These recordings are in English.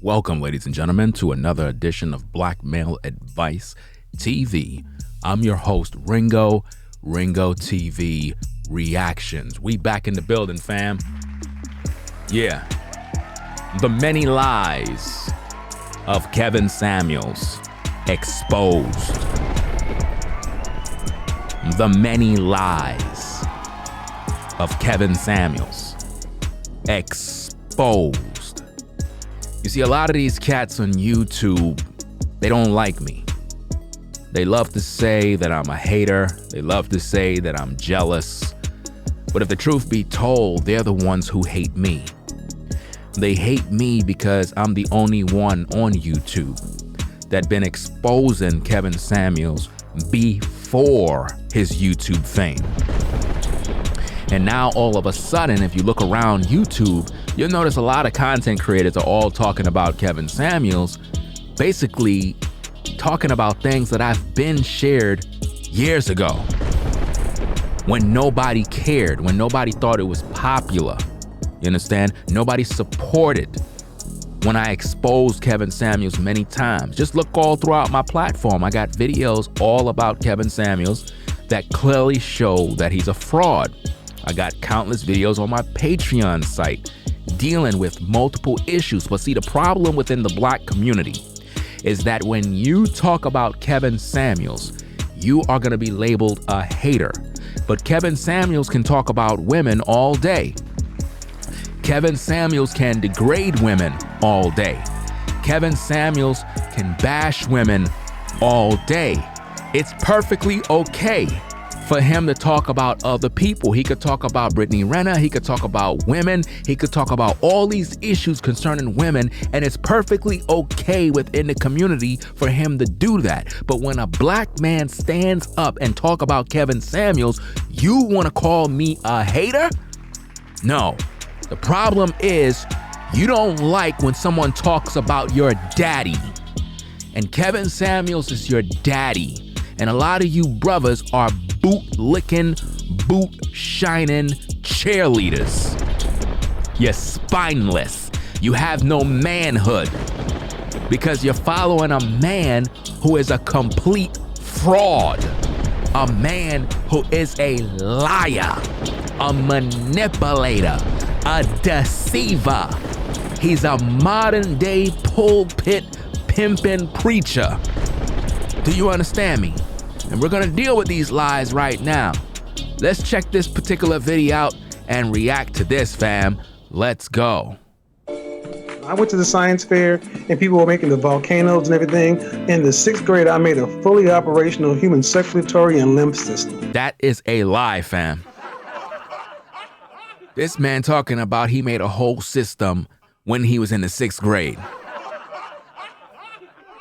Welcome, ladies and gentlemen, to another edition of Black Male Advice TV. I'm your host, Ringo TV Reactions. We back in the building, fam. Yeah. The many lies of Kevin Samuels exposed. The many lies of Kevin Samuels exposed. You see, a lot of these cats on YouTube, they don't like me. They love to say that I'm a hater. They love to say that I'm jealous. But if the truth be told, they're the ones who hate me. They hate me because I'm the only one on YouTube that been exposing Kevin Samuels before his YouTube fame. And now all of a sudden, if you look around YouTube, you'll notice a lot of content creators are all talking about Kevin Samuels, basically talking about things that I've been shared years ago when nobody cared, when nobody thought it was popular. You understand? Nobody supported when I exposed Kevin Samuels many times. Just look all throughout my platform. I got videos all about Kevin Samuels that clearly show that he's a fraud. I got countless videos on my Patreon site dealing with multiple issues. But see, the problem within the black community is that when you talk about Kevin Samuels, you are going to be labeled a hater. But Kevin Samuels can talk about women all day. Kevin Samuels can degrade women all day. Kevin Samuels can bash women all day. It's perfectly okay for him to talk about other people. He could talk about Brittany Renner. He could talk about women. He could talk about all these issues concerning women, and it's perfectly okay within the community for him to do that. But when a black man stands up and talk about Kevin Samuels, you want to call me a hater? No. The problem is you don't like when someone talks about your daddy. And Kevin Samuels is your daddy. And a lot of you brothers are boot-licking, boot-shining cheerleaders. You're spineless. You have no manhood because you're following a man who is a complete fraud, a man who is a liar, a manipulator, a deceiver. He's a modern-day pulpit pimping preacher. Do you understand me? And we're gonna deal with these lies right now. Let's check this particular video out and react to this, fam. Let's go. I went to the science fair and people were making the volcanoes and everything. In the 6th grade, I made a fully operational human circulatory and lymph system. That is a lie, fam. This man talking about he made a whole system when he was in the 6th grade.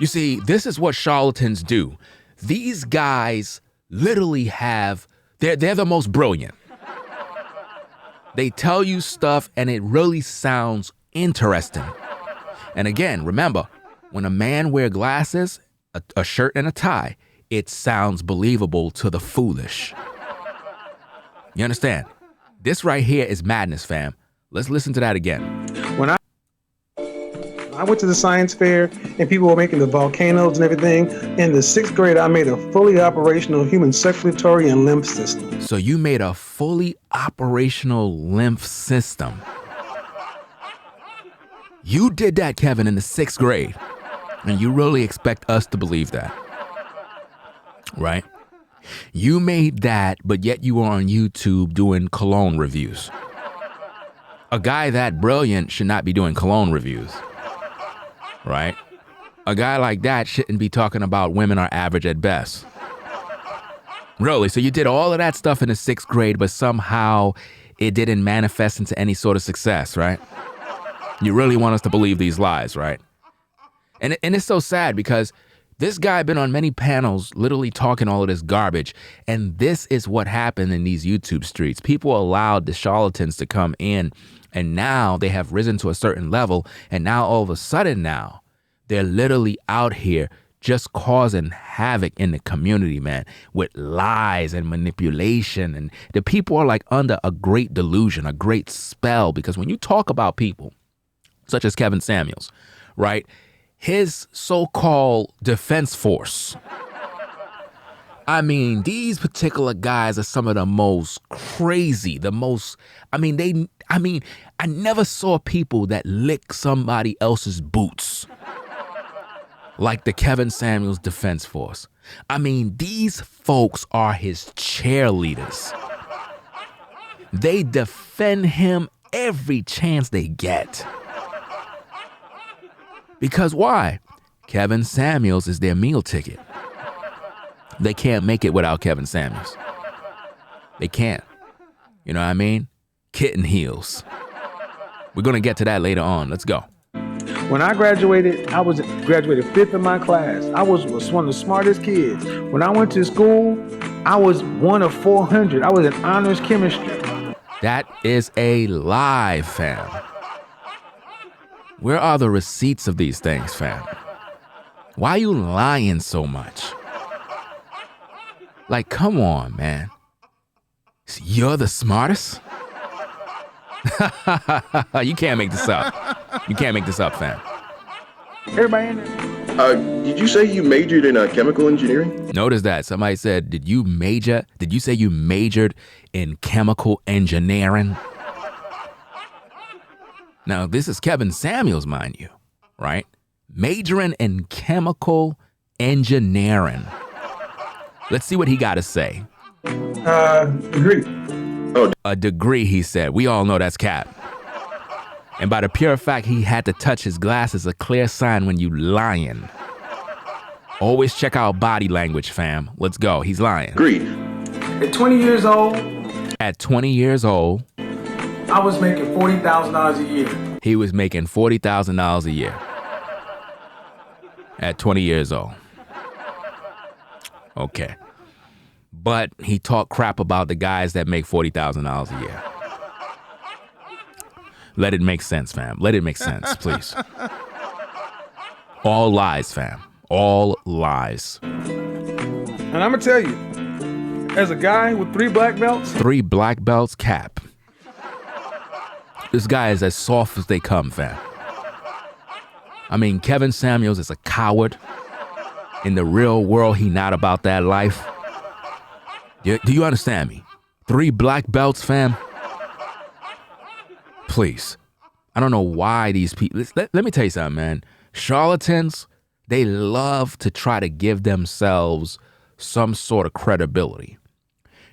You see, this is what charlatans do. These guys literally they're the most brilliant. They tell you stuff and it really sounds interesting. And again, remember, when a man wears glasses, a shirt and a tie, it sounds believable to the foolish. You understand? This right here is madness, fam. Let's listen to that again. When I went to the science fair and people were making the volcanoes and everything. In the 6th grade, I made a fully operational human circulatory and lymph system. So you made a fully operational lymph system. You did that, Kevin, in the 6th grade. And you really expect us to believe that, right? You made that, but yet you were on YouTube doing cologne reviews. A guy that brilliant should not be doing cologne reviews. Right? A guy like that shouldn't be talking about women are average at best. Really? So you did all of that stuff in the 6th grade, but somehow it didn't manifest into any sort of success, right? You really want us to believe these lies, right? And it's so sad because this guy been on many panels literally talking all of this garbage, and this is what happened in these YouTube streets. People allowed the charlatans to come in, and now they have risen to a certain level, and now all of a sudden now, they're literally out here just causing havoc in the community, man, with lies and manipulation. And the people are like under a great delusion, a great spell, because when you talk about people such as Kevin Samuels, right? His so-called defense force. I mean, these particular guys are some of the most crazy, I never saw people that lick somebody else's boots like the Kevin Samuels Defense Force. I mean, these folks are his cheerleaders. They defend him every chance they get. Because why? Kevin Samuels is their meal ticket. They can't make it without Kevin Samuels. They can't. You know what I mean? Kitten heels. We're going to get to that later on. Let's go. When I graduated, graduated 5th in my class. I was one of the smartest kids. When I went to school, I was one of 400. I was in honors chemistry. That is a lie, fam. Where are the receipts of these things, fam? Why are you lying so much? Like, come on, man. You're the smartest? You can't make this up. You can't make this up, fam. Everybody in there? Did you say you majored in chemical engineering? Notice that. Somebody said, did you say you majored in chemical engineering? Now, this is Kevin Samuels, mind you, right? Majoring in chemical engineering. Let's see what he got to say. Degree. Oh, A degree, he said. We all know that's cap. And by the pure fact he had to touch his glasses, a clear sign when you lying. Always check out body language, fam. Let's go. He's lying. agreed. At 20 years old, At 20 years old, I was making $40,000 a year. he was making $40,000 a year. At 20 years old. Okay. But he talked crap about the guys that make $40,000 a year. Let it make sense, fam. Let it make sense, please. All lies, fam. All lies. And I'm going to tell you, as a guy with 3 black belts, 3 black belts, cap. This guy is as soft as they come, fam. I mean, Kevin Samuels is a coward. In the real world, he not about that life. Do you understand me? 3 black belts, fam. Please. I don't know why these people... Let me tell you something, man. Charlatans, they love to try to give themselves some sort of credibility.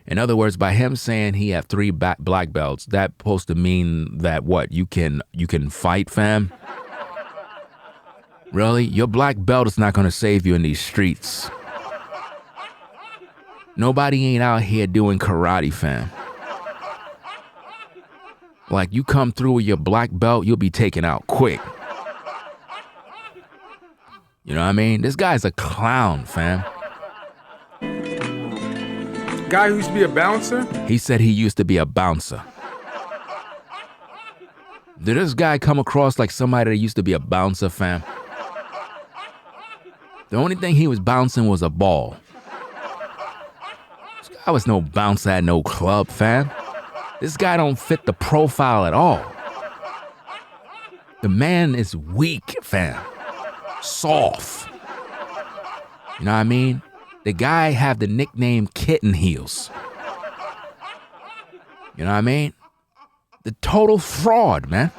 In other words, by him saying he have 3 black belts, that's supposed to mean that what? You can fight, fam? Really? Your black belt is not going to save you in these streets. Nobody ain't out here doing karate, fam. Like, you come through with your black belt, you'll be taken out quick. You know what I mean? This guy's a clown, fam. guy who used to be a bouncer. He said he used to be a bouncer. Did this guy come across like somebody that used to be a bouncer, fam? The only thing he was bouncing was a ball. This guy was no bouncer at no club, fam. This guy don't fit the profile at all. The man is weak, fam. Soft. You know what I mean? The guy have the nickname Kitten Heels. You know what I mean? The total fraud, man.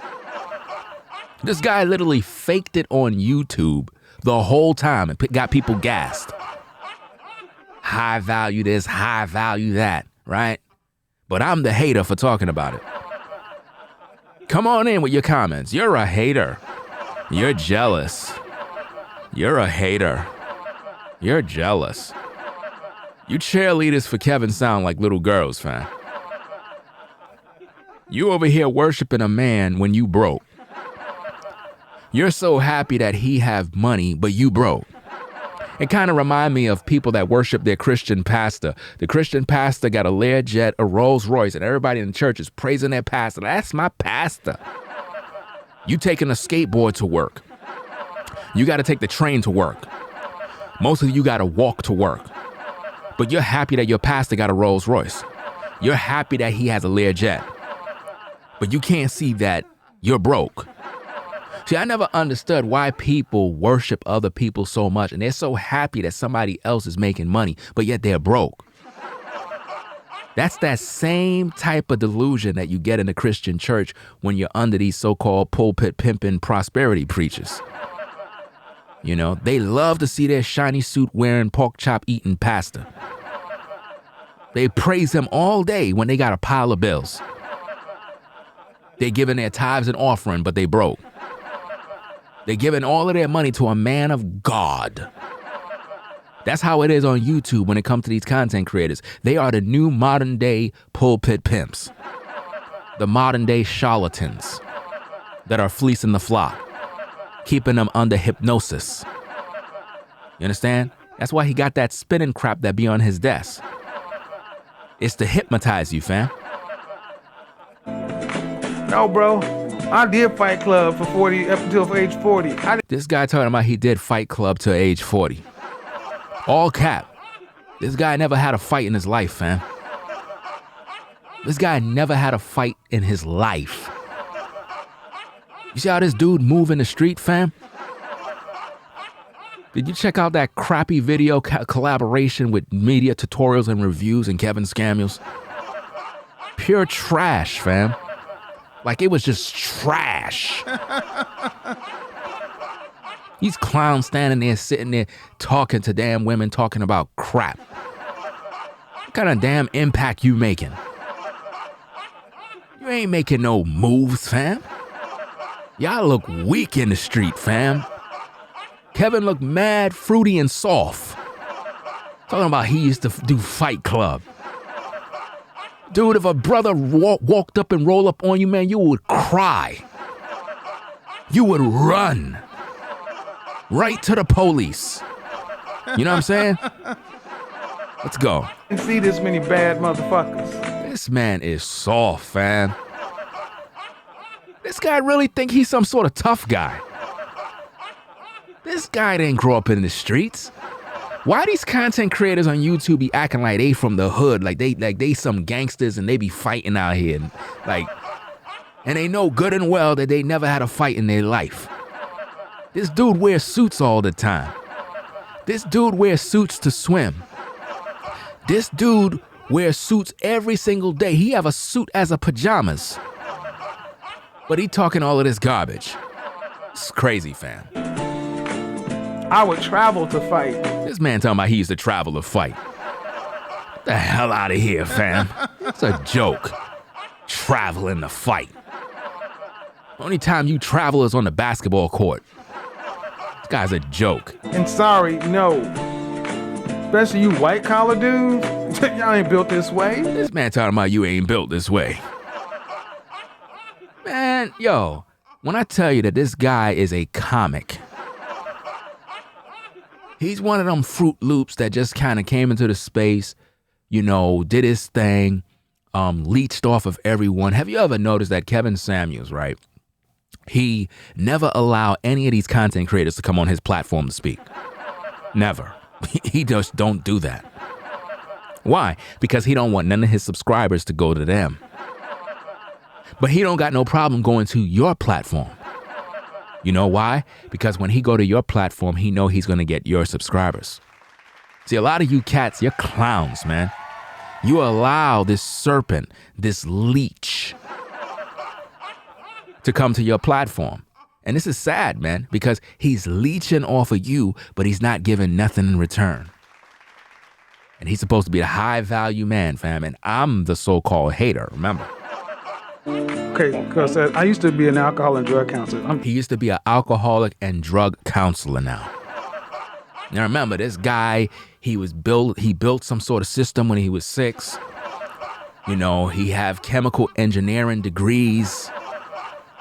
This guy literally faked it on YouTube the whole time and got people gassed. High value this, high value that, right? But I'm the hater for talking about it. Come on in with your comments. You're a hater. You're jealous. You're a hater. You're jealous. You cheerleaders for Kevin sound like little girls, fam. You over here worshiping a man when you broke. You're so happy that he have money, but you broke. It kind of remind me of people that worship their Christian pastor. The Christian pastor got a Learjet, a Rolls Royce, and everybody in the church is praising their pastor. That's my pastor. You taking a skateboard to work. You got to take the train to work. Most of you got to walk to work. But you're happy that your pastor got a Rolls Royce. You're happy that he has a Learjet. But you can't see that you're broke. See, I never understood why people worship other people so much, and they're so happy that somebody else is making money, but yet they're broke. That's that same type of delusion that you get in the Christian church when you're under these so-called pulpit pimping prosperity preachers. You know, they love to see their shiny suit wearing, pork chop eating pastor. They praise him all day when they got a pile of bills. They're giving their tithes and offering, but they broke. They're giving all of their money to a man of God. That's how it is on YouTube when it comes to these content creators. They are the new modern day pulpit pimps. The modern day charlatans that are fleecing the flock, keeping them under hypnosis. You understand? That's why he got that spinning crap that be on his desk. It's to hypnotize you, fam. No, bro. I did Fight Club for 40 up until age 40. This guy talking about he did Fight Club to age 40. All cap. This guy never had a fight in his life, fam. This guy never had a fight in his life. You see how this dude move in the street, fam? Did you check out that crappy video collaboration with media tutorials and reviews and Kevin Samuels? Pure trash, fam. Like it was just trash. These clowns standing there, sitting there, talking to damn women, talking about crap. What kind of damn impact you making? You ain't making no moves, fam. Y'all look weak in the street, fam. Kevin looked mad, fruity, and soft. Talking about he used to do Fight Club. Dude, if a brother walked up and rolled up on you, man, you would cry. You would run. Right to the police. You know what I'm saying? Let's go. I didn't see this many bad motherfuckers. This man is soft, fam. This guy really think he's some sort of tough guy. This guy didn't grow up in the streets. Why these content creators on YouTube be acting like they from the hood, like they some gangsters and they be fighting out here, and they know good and well that they never had a fight in their life. This dude wears suits all the time. This dude wears suits to swim. This dude wears suits every single day. He have a suit as a pajamas. But he talking all of this garbage. It's crazy, fam. I would travel to fight. This man talking about he used to travel to fight. Get the hell out of here, fam. It's a joke. Traveling to fight. Only time you travel is on the basketball court. This guy's a joke. And sorry, no. Especially you white collar dudes. Y'all ain't built this way. This man talking about you ain't built this way. Man, yo, when I tell you that this guy is a comic, he's one of them Fruit Loops that just kind of came into the space, you know, did his thing, leached off of everyone. Have you ever noticed that Kevin Samuels, right? He never allowed any of these content creators to come on his platform to speak. Never. He just don't do that. Why? Because he don't want none of his subscribers to go to them. But he don't got no problem going to your platform. You know why? Because when he go to your platform, he know he's going to get your subscribers. See, a lot of you cats, you're clowns, man. You allow this serpent, this leech, to come to your platform. And this is sad, man, because he's leeching off of you, but he's not giving nothing in return. And he's supposed to be a high value man, fam. And I'm the so-called hater, remember? Okay, because I used to be an alcohol and drug counselor. He used to be an alcoholic and drug counselor now. Now remember, this guy, he built some sort of system when he was 6. You know, he have chemical engineering degrees.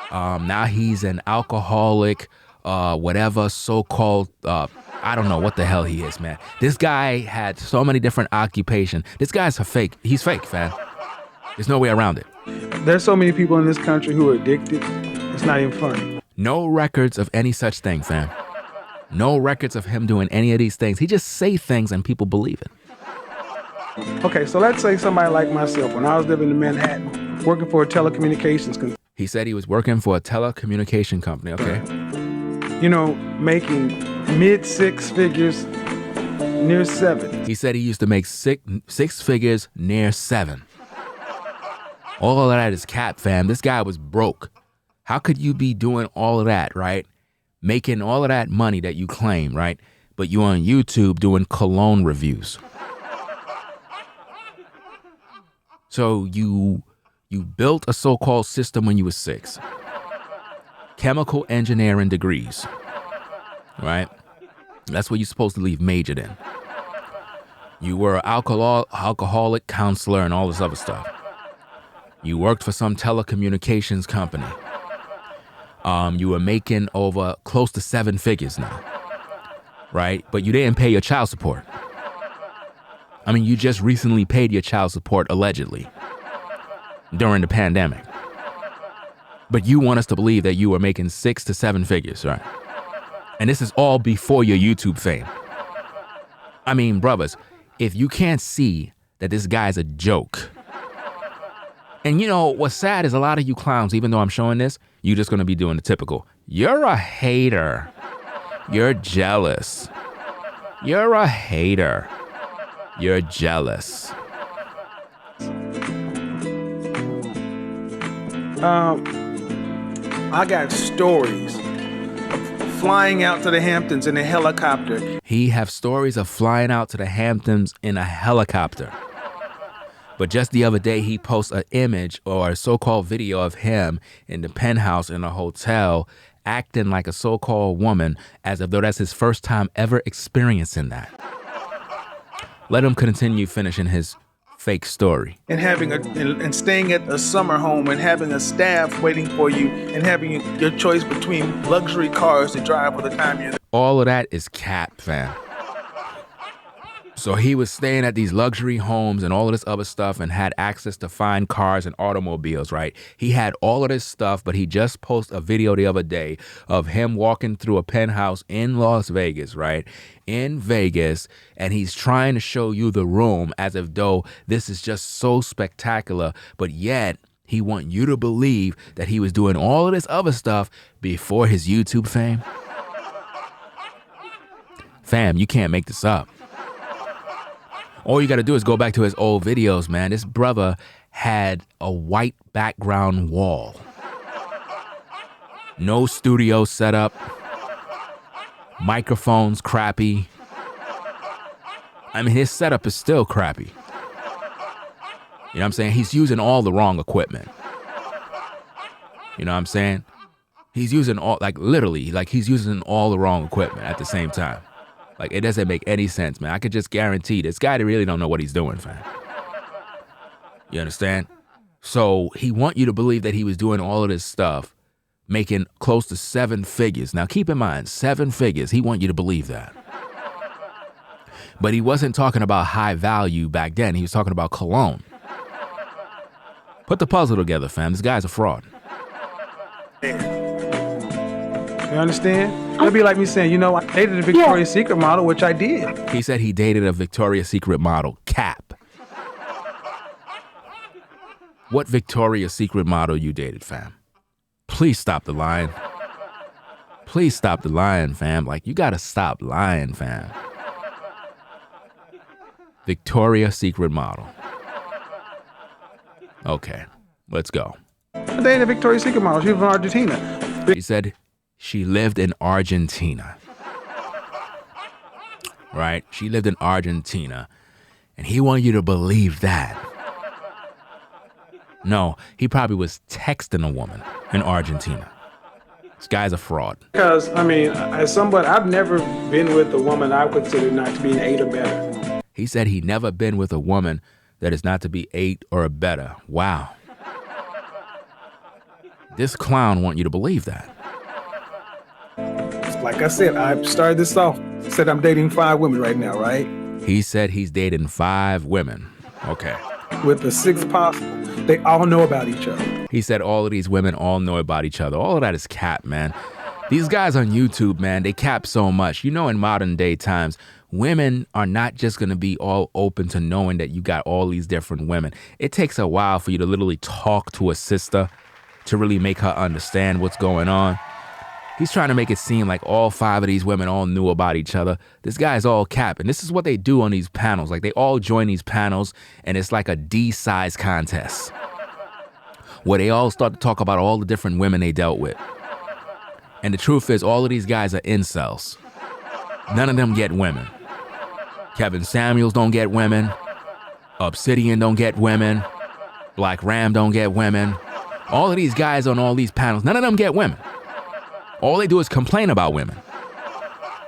Now he's an alcoholic, whatever so-called, I don't know what the hell he is, man. This guy had so many different occupations. This guy's a fake. He's fake, fam. There's no way around it. There's so many people in this country who are addicted. It's not even funny. No records of any such thing, fam. No records of him doing any of these things. He just say things and people believe it. Okay, so let's say somebody like myself, when I was living in Manhattan, working for a telecommunications company. He said he was working for a telecommunication company, okay? You know, making mid six figures, near seven. He said he used to make six figures near seven. All of that is cap, fam. This guy was broke. How could you be doing all of that, right? Making all of that money that you claim, right? But you on YouTube doing cologne reviews. So you built a so-called system when you were 6. Chemical engineering degrees, right? That's what you're supposed to leave majored in. You were an alcoholic counselor and all this other stuff. You worked for some telecommunications company. You were making over close to 7 figures now, right? But you didn't pay your child support. I mean, you just recently paid your child support, allegedly, during the pandemic. But you want us to believe that you were making 6 to 7 figures, right? And this is all before your YouTube fame. I mean, brothers, if you can't see that this guy's a joke. And you know, what's sad is a lot of you clowns, even though I'm showing this, you're just going to be doing the typical. You're a hater. You're jealous. You're a hater. You're jealous. I got stories of flying out to the Hamptons in a helicopter. He have stories of flying out to the Hamptons in a helicopter. But just the other day, he posts an image or a so-called video of him in the penthouse in a hotel acting like a so-called woman as if though that's his first time ever experiencing that. Let him continue finishing his fake story. And staying at a summer home and having a staff waiting for you and having your choice between luxury cars to drive for the time you're there. All of that is cap, fam. So he was staying at these luxury homes and all of this other stuff and had access to fine cars and automobiles, right? He had all of this stuff, but he just posted a video the other day of him walking through a penthouse in Las Vegas, right? In Vegas, and he's trying to show you the room as if though this is just so spectacular, but yet he want you to believe that he was doing all of this other stuff before his YouTube fame. Fam, you can't make this up. All you got to do is go back to his old videos, man. This brother had a white background wall. No studio setup. Microphones crappy. I mean, his setup is still crappy. You know what I'm saying? He's using all the wrong equipment. You know what I'm saying? He's using all, like literally, like he's using all the wrong equipment at the same time. Like, it doesn't make any sense, man. I could just guarantee this guy really don't know what he's doing, fam. You understand? So he want you to believe that he was doing all of this stuff, making close to 7 figures. Now, keep in mind, 7 figures. He want you to believe that. But he wasn't talking about high value back then. He was talking about cologne. Put the puzzle together, fam. This guy's a fraud. You understand? It'll be like me saying, you know, I dated a Victoria's Secret model, which I did. He said he dated a Victoria's Secret model. Cap. What Victoria's Secret model you dated, fam? Please stop the lying. Please stop the lying, fam. Like, you gotta stop lying, fam. Victoria's Secret model. Okay, let's go. I dated a Victoria's Secret model. She was from Argentina. He said she lived in Argentina. Right? She lived in Argentina. And he wanted you to believe that. No, he probably was texting a woman in Argentina. This guy's a fraud. Because, I mean, as somebody, I've never been with a woman I consider not to be an 8 or better. He said he never been with a woman that is not to be 8 or better. Wow. This clown want you to believe that. Like I said, I started this off, said I'm dating 5 women right now, right? He said he's dating 5 women. Okay. With the 6th possible. They all know about each other. He said all of these women all know about each other. All of that is cap, man. These guys on YouTube, man, they cap so much. You know, in modern day times, women are not just going to be all open to knowing that you got all these different women. It takes a while for you to literally talk to a sister to really make her understand what's going on. He's trying to make it seem like all 5 of these women all knew about each other. This guy's all cap. And this is what they do on these panels. Like, they all join these panels, and it's like a D-size contest where they all start to talk about all the different women they dealt with. And the truth is, all of these guys are incels. None of them get women. Kevin Samuels don't get women. Obsidian don't get women. Black Ram don't get women. All of these guys on all these panels, none of them get women. All they do is complain about women.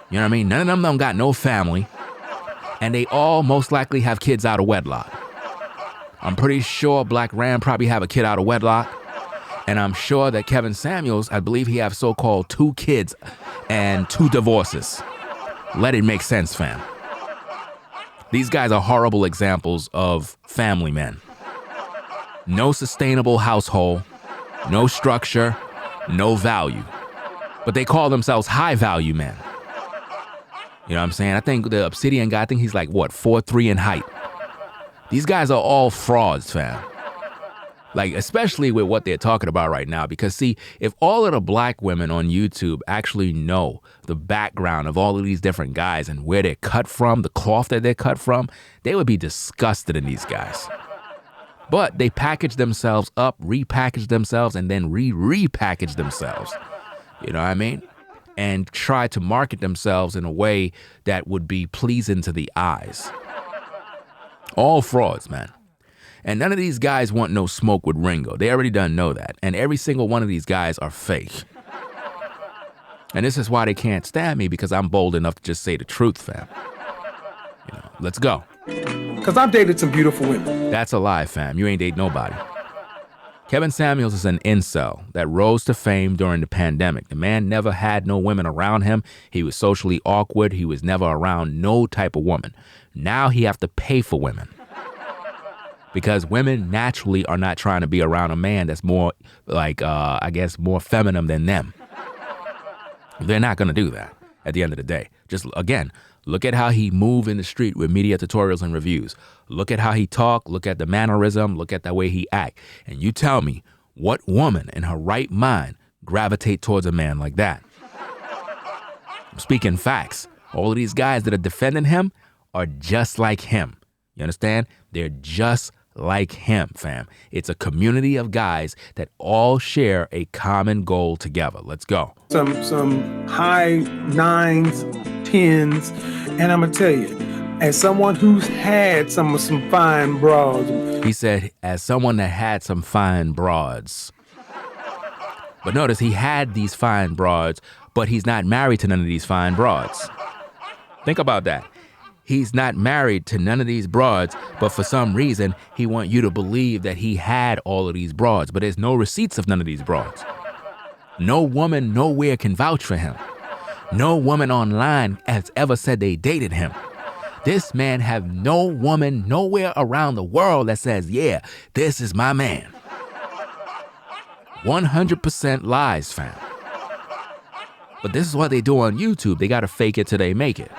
You know what I mean? None of them don't got no family. And they all most likely have kids out of wedlock. I'm pretty sure Black Ram probably have a kid out of wedlock. And I'm sure that Kevin Samuels, I believe he have so-called 2 kids and 2 divorces. Let it make sense, fam. These guys are horrible examples of family men. No sustainable household, no structure, no value. But they call themselves high value men. You know what I'm saying? I think the Obsidian guy, I think he's like, 4'3" in height. These guys are all frauds, fam. Like, especially with what they're talking about right now. Because, see, if all of the black women on YouTube actually know the background of all of these different guys and where they're cut from, the cloth that they're cut from, they would be disgusted in these guys. But they package themselves up, repackage themselves, and then repackage themselves. You know what I mean? And try to market themselves in a way that would be pleasing to the eyes. All frauds, man. And none of these guys want no smoke with Ringo. They already done know that. And every single one of these guys are fake. And this is why they can't stand me, because I'm bold enough to just say the truth, fam. You know, let's go. Because I've dated some beautiful women. That's a lie, fam. You ain't date nobody. Kevin Samuels is an incel that rose to fame during the pandemic. The man never had no women around him. He was socially awkward. He was never around no type of woman. Now he have to pay for women. Because women naturally are not trying to be around a man that's more like, I guess, more feminine than them. They're not going to do that at the end of the day. Just, again, look at how he move in the street with media tutorials and reviews. Look at how he talk. Look at the mannerism. Look at the way he act. And you tell me, what woman in her right mind gravitate towards a man like that? I'm speaking facts. All of these guys that are defending him are just like him. You understand? They're just like him, fam. It's a community of guys that all share a common goal together. Let's go. Some high 9s, 10s, and I'm gonna tell you, as someone who's had some fine broads. He said, as someone that had some fine broads. But notice he had these fine broads, but he's not married to none of these fine broads. Think about that. He's not married to none of these broads, but for some reason, he want you to believe that he had all of these broads, but there's no receipts of none of these broads. No woman nowhere can vouch for him. No woman online has ever said they dated him. This man have no woman nowhere around the world that says, yeah, this is my man. 100% lies, fam. But this is what they do on YouTube. They got to fake it till they make it.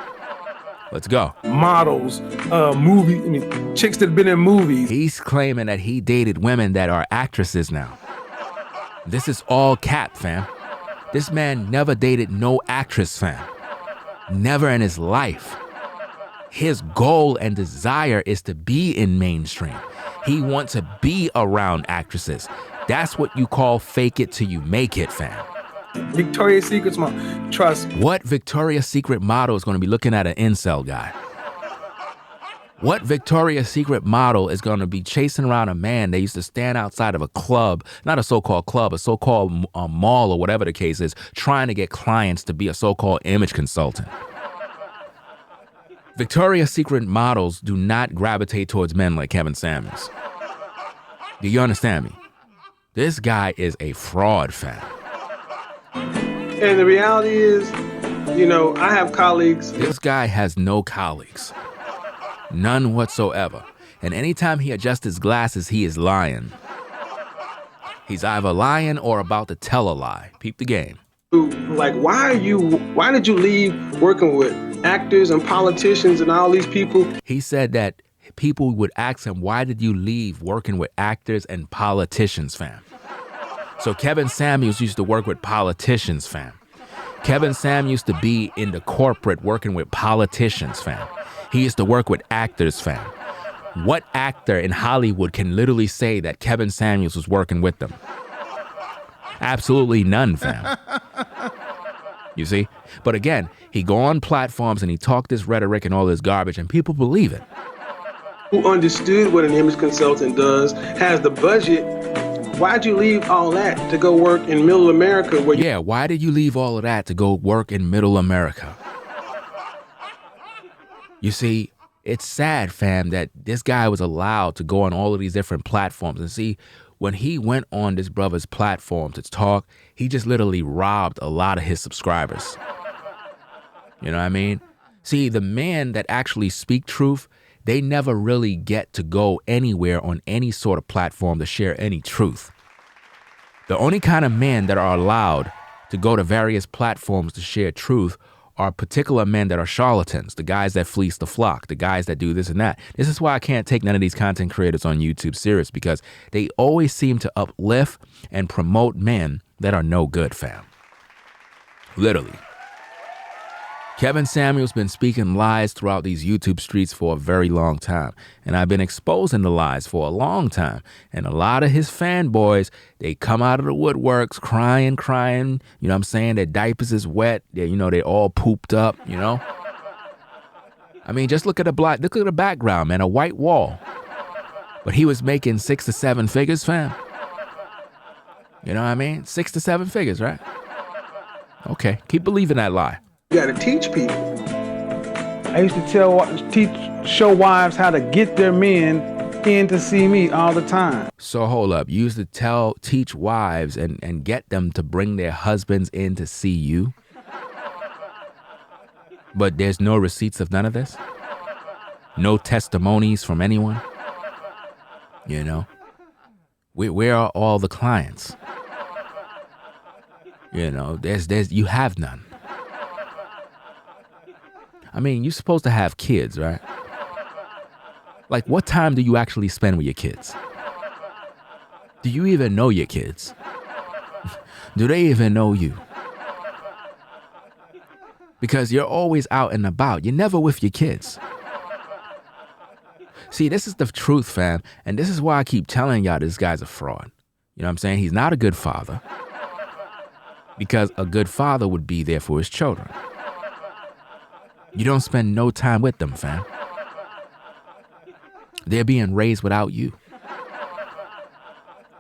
Let's go. Models, chicks that have been in movies. He's claiming that he dated women that are actresses now. This is all cap, fam. This man never dated no actress, fam. Never in his life. His goal and desire is to be in mainstream. He wants to be around actresses. That's what you call fake it till you make it, fam. Victoria's Secret's trust. What Victoria's Secret model is going to be looking at an incel guy? What Victoria's Secret model is going to be chasing around a man that used to stand outside of a club, not a so-called club, a so-called mall or whatever the case is, trying to get clients to be a so-called image consultant? Victoria's Secret models do not gravitate towards men like Kevin Samuels. Do you understand me? This guy is a fraud, fam. And the reality is, I have colleagues. This guy has no colleagues. None whatsoever. And anytime he adjusts his glasses, he is lying. He's either lying or about to tell a lie. Peep the game. Like, why did you leave working with actors and politicians and all these people? He said that people would ask him, why did you leave working with actors and politicians, fam? So Kevin Samuels used to work with politicians, fam. Kevin Sam used to be in the corporate working with politicians, fam. He used to work with actors, fam. What actor in Hollywood can literally say that Kevin Samuels was working with them? Absolutely none, fam. You see? But again, he go on platforms and he talk this rhetoric and all this garbage and people believe it. Who understood what an image consultant does, has the budget. Why'd you leave all that to go work in middle America? Yeah, why did you leave all of that to go work in middle America? You see, it's sad, fam, that this guy was allowed to go on all of these different platforms. And see, when he went on this brother's platform to talk, he just literally robbed a lot of his subscribers. You know what I mean? See, the men that actually speak truth, they never really get to go anywhere on any sort of platform to share any truth. The only kind of men that are allowed to go to various platforms to share truth are particular men that are charlatans, the guys that fleece the flock, the guys that do this and that. This is why I can't take none of these content creators on YouTube serious, because they always seem to uplift and promote men that are no good, fam. Literally. Kevin Samuels been speaking lies throughout these YouTube streets for a very long time. And I've been exposing the lies for a long time. And a lot of his fanboys, they come out of the woodworks crying. You know what I'm saying? Their diapers is wet. They all pooped up, you know? I mean, just look at the background, man, a white wall. But he was making 6 to 7 figures, fam. You know what I mean? 6 to 7 figures, right? Okay, keep believing that lie. You got to teach people. I used to show wives how to get their men in to see me all the time. So hold up, you used to teach wives and get them to bring their husbands in to see you? But there's no receipts of none of this? No testimonies from anyone? You know? Where are all the clients? You know, you have none. I mean, you're supposed to have kids, right? Like, what time do you actually spend with your kids? Do you even know your kids? Do they even know you? Because you're always out and about. You're never with your kids. See, this is the truth, fam. And this is why I keep telling y'all this guy's a fraud. You know what I'm saying? He's not a good father. Because a good father would be there for his children. You don't spend no time with them, fam. They're being raised without you.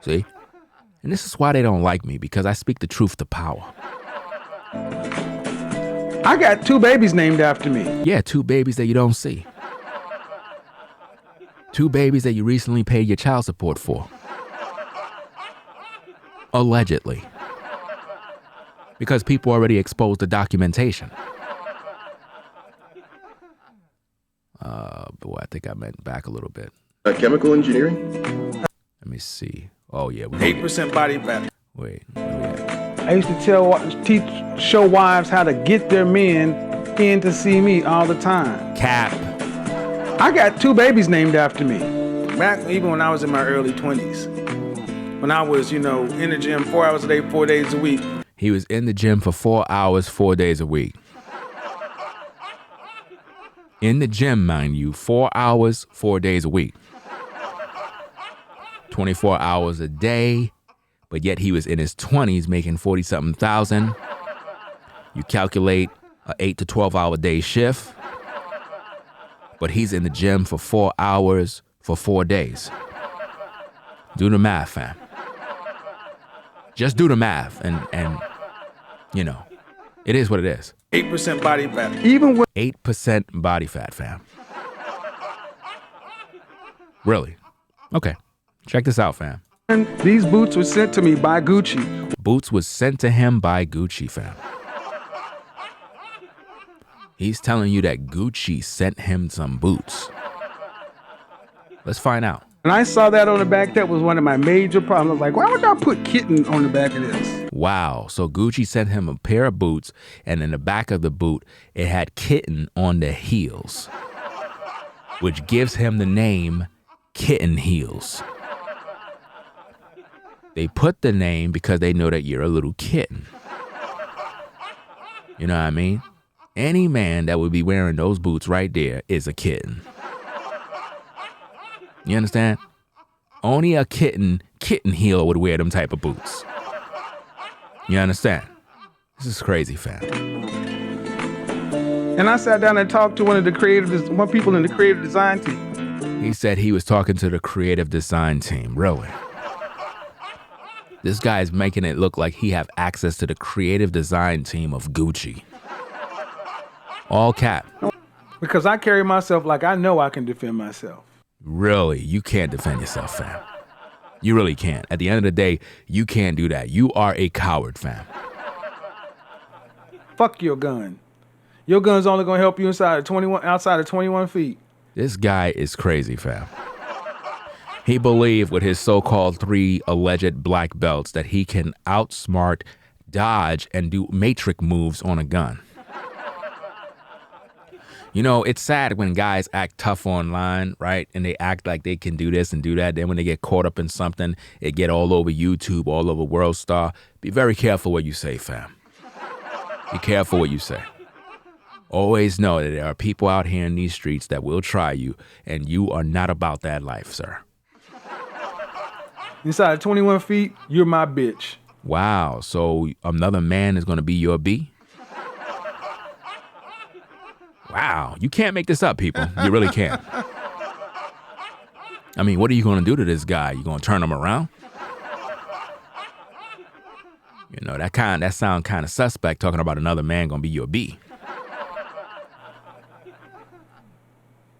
See? And this is why they don't like me, because I speak the truth to power. I got 2 babies named after me. Yeah, 2 babies that you don't see. 2 babies that you recently paid your child support for. Allegedly. Because people already exposed the documentation. Boy, I think I meant back a little bit. Chemical engineering? Let me see. Oh, yeah. 8% body fat. Wait. Yeah. I used to show wives how to get their men in to see me all the time. Cap. I got 2 babies named after me. Back even when I was in my early 20s. When I was, in the gym 4 hours a day, 4 days a week. He was in the gym for 4 hours, 4 days a week. In the gym, mind you, 4 hours, 4 days a week. 24 hours a day, but yet he was in his 20s making 40-something thousand. You calculate an 8 to 12 hour day shift, but he's in the gym for 4 hours for 4 days. Do the math, fam. Just do the math and it is what it is. 8% body fat. Even when 8% body fat, fam. Really? Okay. Check this out, fam. these boots were sent to me by Gucci. Boots was sent to him by Gucci, fam. He's telling you that Gucci sent him some boots. Let's find out. And I saw that on the back. That was one of my major problems. I was like, why would y'all put kitten on the back of this? Wow. So Gucci sent him a pair of boots, and in the back of the boot, it had kitten on the heels, which gives him the name Kitten Heels. They put the name because they know that you're a little kitten. You know what I mean? Any man that would be wearing those boots right there is a kitten. You understand? Only a kitten heel would wear them type of boots. You understand? This is crazy, fam. And I sat down and talked to one people in the creative design team. He said he was talking to the creative design team. Really? This guy is making it look like he have access to the creative design team of Gucci. All cap. Because I carry myself like I know I can defend myself. Really? You can't defend yourself, fam. You really can't. At the end of the day, you can't do that. You are a coward, fam. Fuck your gun. Your gun's only going to help you outside of 21 feet. This guy is crazy, fam. He believed with his so-called 3 alleged black belts that he can outsmart, dodge, and do matrix moves on a gun. You know, it's sad when guys act tough online, right? And they act like they can do this and do that. Then when they get caught up in something, it get all over YouTube, all over World Star. Be very careful what you say, fam. Be careful what you say. Always know that there are people out here in these streets that will try you, and you are not about that life, sir. Inside of 21 feet, you're my bitch. Wow, so another man is going to be your B? Wow, you can't make this up, people. You really can't. I mean, what are you going to do to this guy? You going to turn him around? You know, that sound kind of suspect, talking about another man going to be your B.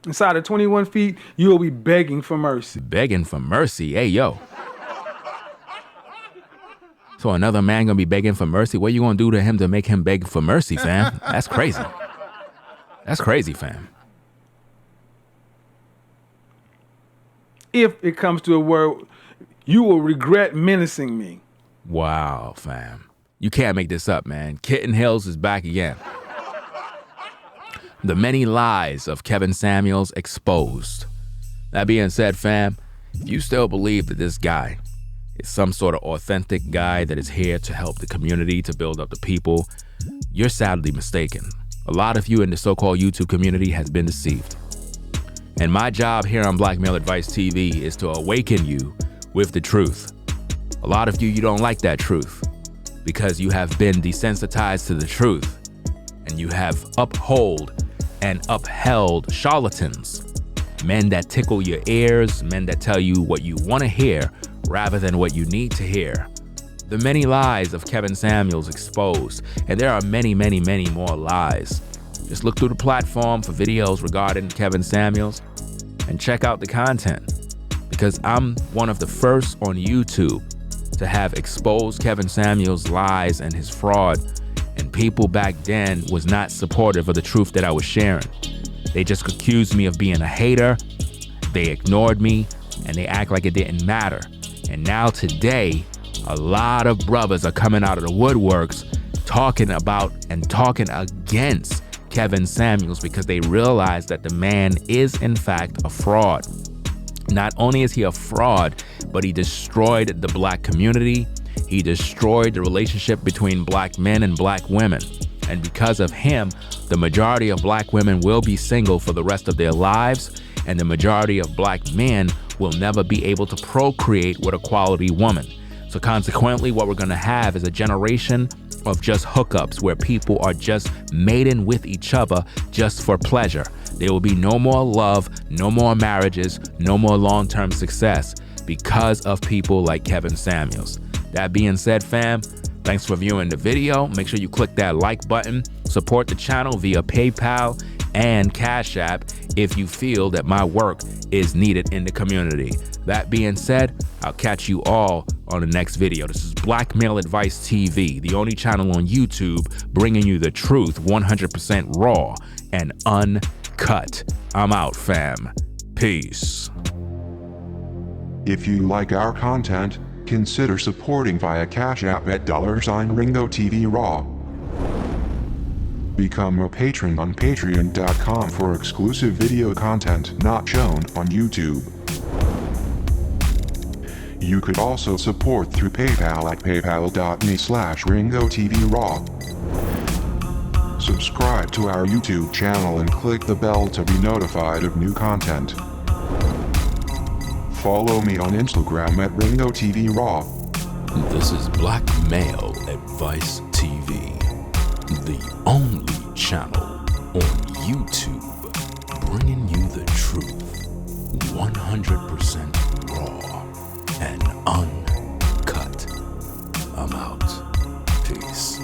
Inside of 21 feet, you will be begging for mercy. Begging for mercy? Hey, yo. So another man going to be begging for mercy? What are you going to do to him to make him beg for mercy, fam? That's crazy. That's crazy, fam. If it comes to a word, you will regret menacing me. Wow, fam. You can't make this up, man. Kitten Hills is back again. The many lies of Kevin Samuels exposed. That being said, fam, if you still believe that this guy is some sort of authentic guy that is here to help the community, to build up the people, you're sadly mistaken. A lot of you in the so-called YouTube community has been deceived. And my job here on Black Male Advice TV is to awaken you with the truth. A lot of you don't like that truth because you have been desensitized to the truth, and you have upheld charlatans, men that tickle your ears, men that tell you what you want to hear rather than what you need to hear. The many lies of Kevin Samuels exposed, and there are many, many, many more lies. Just look through the platform for videos regarding Kevin Samuels and check out the content, because I'm one of the first on YouTube to have exposed Kevin Samuels' lies and his fraud, and people back then was not supportive of the truth that I was sharing. They just accused me of being a hater, they ignored me, and they act like it didn't matter. And now today, a lot of brothers are coming out of the woodworks talking about and talking against Kevin Samuels because they realize that the man is in fact a fraud. Not only is he a fraud, but he destroyed the black community. He destroyed the relationship between black men and black women. And because of him, the majority of black women will be single for the rest of their lives, and the majority of black men will never be able to procreate with a quality woman. So consequently, what we're going to have is a generation of just hookups where people are just mating with each other just for pleasure. There will be no more love, no more marriages, no more long-term success because of people like Kevin Samuels. That being said, fam, thanks for viewing the video. Make sure you click that like button. Support the channel via PayPal and Cash App if you feel that my work is needed in the community. That being said, I'll catch you all on the next video. This is Black Male Advice TV, the only channel on YouTube bringing you the truth 100% raw and uncut. I'm out, fam. Peace. If you like our content, consider supporting via Cash App at $RingoTV Raw. Become a patron on patreon.com for exclusive video content not shown on YouTube. You could also support through PayPal at paypal.me/RingoTVRaw. Subscribe to our YouTube channel and click the bell to be notified of new content. Follow me on Instagram at RingoTVRaw. This is Black Male Advice TV, the only channel on YouTube bringing you the truth 100% raw and uncut. I'm out. Peace.